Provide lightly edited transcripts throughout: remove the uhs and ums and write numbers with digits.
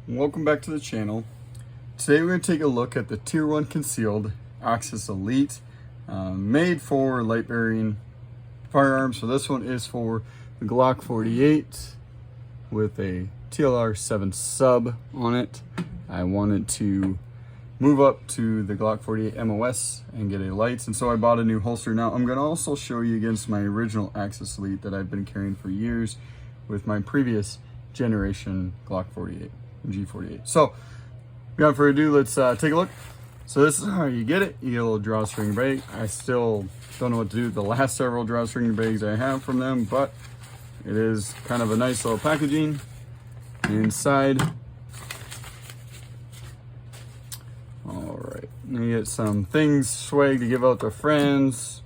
Welcome back to the channel. Today we're going to take a look at the Tier 1 Concealed Axis Elite, made for light bearing firearms. So this one is for the Glock 48 with a TLR 7 sub on it. I wanted to move up to the Glock 48 MOS and get a light, and so I bought a new holster. Now I'm going to also show you against my original Axis Elite that I've been carrying for years with my previous generation Glock 48 and G48. So without further ado, let's take a look. So this is how you get it. You get a little drawstring bag. I still don't know what to do with the last several drawstring bags I have from them, but it is kind of a nice little packaging. Inside, all right, you get some things, swag to give out to friends,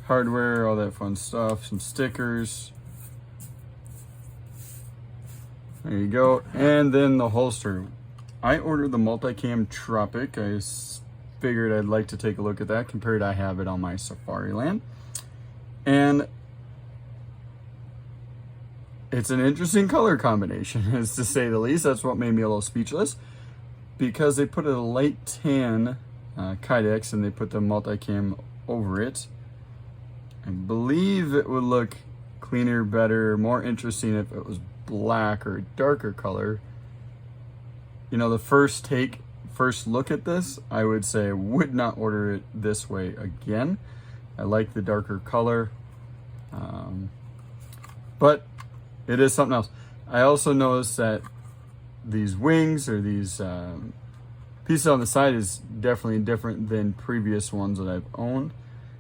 hardware, all that fun stuff, some stickers. There you go. And then the holster. I ordered the Multicam Tropic. I figured I'd like to take a look at that, compared I have it on my Safariland. And it's an interesting color combination, is to say the least. That's what made me a little speechless, because they put a light tan Kydex and they put the Multicam over it. I believe it would look cleaner, better, more interesting if it was black or a darker color. You know, the first look at this, I would say I would not order it this way again. I like the darker color, but it is something else. I also noticed that these wings, or these pieces on the side, is definitely different than previous ones that I've owned,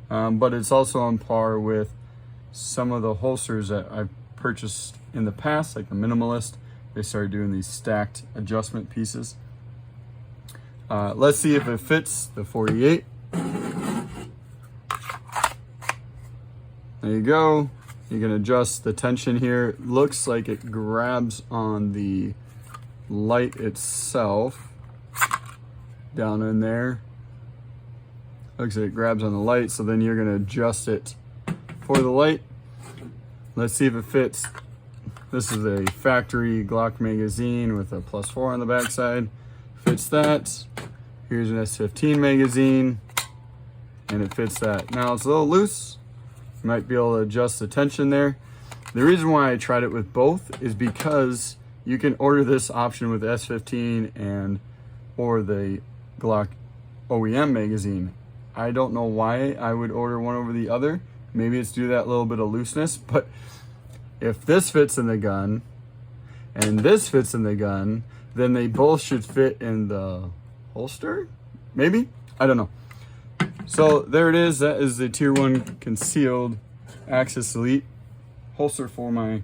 but it's also on par with some of the holsters that I've purchased in the past, like the Minimalist. They started doing these stacked adjustment pieces. Let's see if it fits the 48. There you go. You can adjust the tension here. It looks like it grabs on the light itself down in there. Looks like it grabs on the light, so then you're gonna adjust it for the light. Let's see if it fits. This is a factory Glock magazine with a +4 on the backside. Fits that. Here's an S15 magazine, and it fits that. Now it's a little loose. You might be able to adjust the tension there. The reason why I tried it with both is because you can order this option with S15 or the Glock OEM magazine. I don't know why I would order one over the other. Maybe it's due to that little bit of looseness, but if this fits in the gun and this fits in the gun, then they both should fit in the holster, maybe? I don't know. So there it is. That is the Tier 1 Concealed Axis Elite holster for my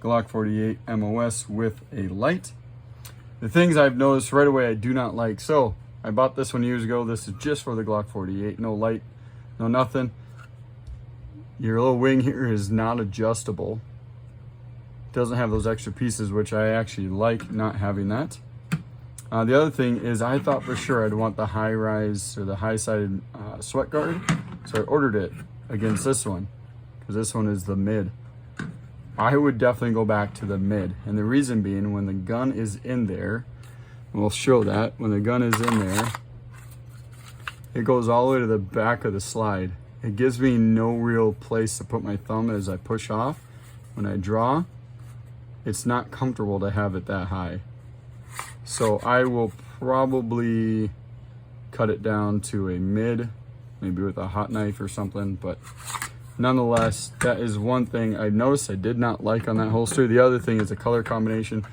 Glock 48 MOS with a light. The things I've noticed right away I do not like. So I bought this one years ago. This is just for the Glock 48. No light, no nothing. Your little wing here is not adjustable. Doesn't have those extra pieces, which I actually like not having that. The other thing is, I thought for sure I'd want the high rise or the high sided sweat guard, so I ordered it against this one, because this one is the mid. I would definitely go back to the mid, and the reason being, when the gun is in there, and we'll show that when the gun is in there, it goes all the way to the back of the slide. It gives me no real place to put my thumb as I push off. When I draw, it's not comfortable to have it that high. So I will probably cut it down to a mid, maybe with a hot knife or something. But nonetheless, that is one thing I noticed I did not like on that holster. The other thing is the color combination.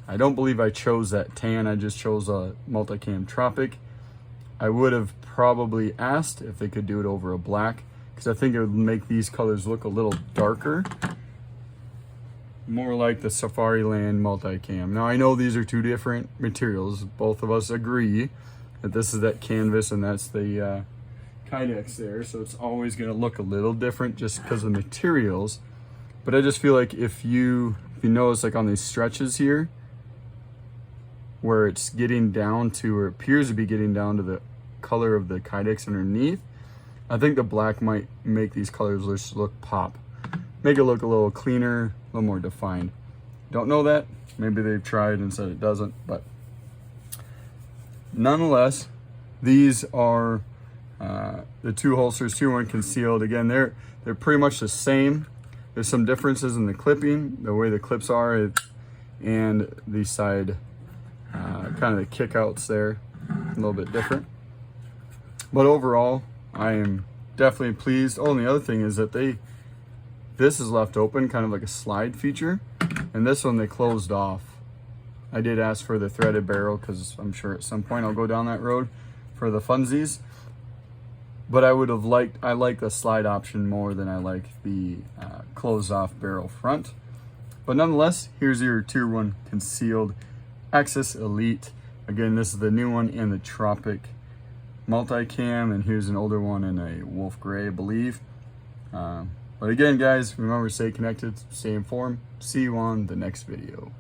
I don't believe I chose that tan. I just chose a Multicam Tropic. I would have probably asked if they could do it over a black, because I think it would make these colors look a little darker, more like the Safariland Multicam. Now I know these are two different materials. Both of us agree that this is that canvas and that's the Kydex there, so it's always going to look a little different just because of the materials. But I just feel like if you notice, like on these stretches here, where it's getting down to, or appears to be getting down to, the color of the Kydex underneath, I think the black might make these colors just look pop. Make it look a little cleaner, a little more defined. Don't know that. Maybe they've tried and said it doesn't, but nonetheless, these are the two holsters, 2-1 concealed. Again, they're pretty much the same. There's some differences in the clipping, the way the clips are, and the side, kind of the kickouts there, a little bit different. But overall, I am definitely pleased. Oh, and the other thing is that this is left open, kind of like a slide feature, and this one they closed off. I did ask for the threaded barrel because I'm sure at some point I'll go down that road for the funsies. But I like the slide option more than I like the closed off barrel front. But nonetheless, here's your Tier 1 concealed Axis Elite. Again, this is the new one in the Tropic Multicam, and here's an older one in a Wolf Gray, I believe. But again, guys, remember, stay connected, stay informed. See you on the next video.